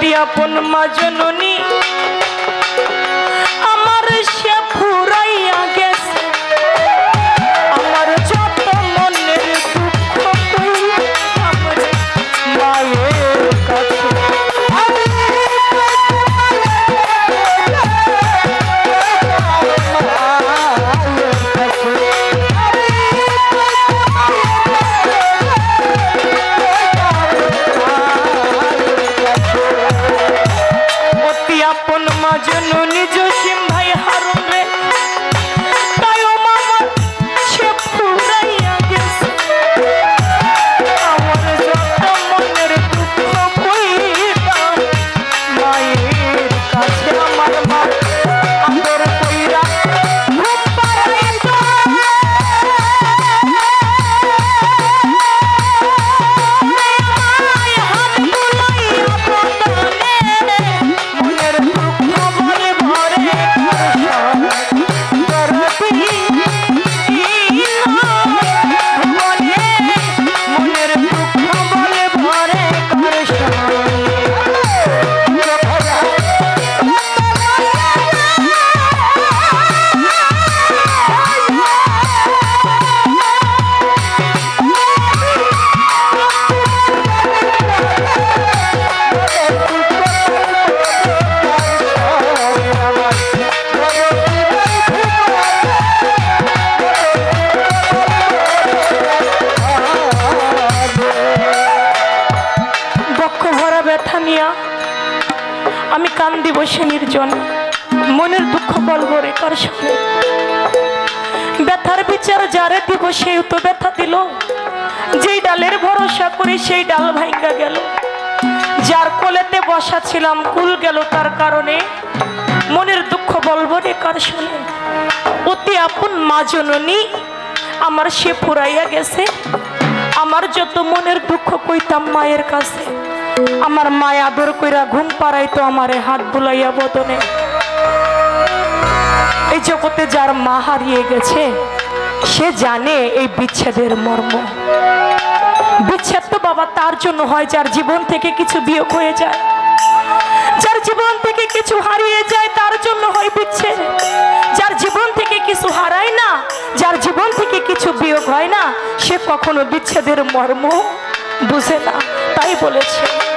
অতি আপন মা জননী আমার সে ফুরাইয়া গেছে আমার যত মনের দুঃখ কই আমার মায়ের কাছে জননী জসিম ভাই হারুন রে তাই ও মামা সে ফুরাইয়া গেছে আমার যত মনের দুঃখ কইরা মায়ের কাছে আমার মা আদর কইরা ঘুম পাড়াইতো মায় হাত বুলাইয়া বদনে মনের আমি কান্দি বসে নির্জন মনের দুঃখ বলবো রে কার সামনে ব্যথার বিচার যারে দিব সেই তো ব্যথা দিল যেই ডালের ভরসা করে সেই ডাল ভাঙ্গা গেল যার কোলেতে বসা ছিলাম কুল গেল তার কারণে মনের দুঃখ বলবো রে কার সামনে অতি আপন মা জননী আমার সে ফুরাইয়া গেছে আমার যত মনের দুঃখ কইতাম মায়ের কাছে আমার মায় আদর কইরা ঘুম পাড়াইতো আমারে হাত বুলাইয়া বদনে এই জগতে যার মা হারিয়ে গেছে সে জানে এই বিচ্ছেদের মর্ম বিচ্ছেদ তো বাবা তার জন্য হয় যার জীবন থেকে কিছু বিয়োগ হয়ে যায় যার জীবন থেকে কিছু হারিয়ে যায় তার জন্য হয় বিচ্ছেদ যার জীবন থেকে কিছু হারায় না যার জীবন থেকে কিছু বিয়োগ হয় না সে কখনো বিচ্ছেদের মর্ম বুঝে না তাই বলেছে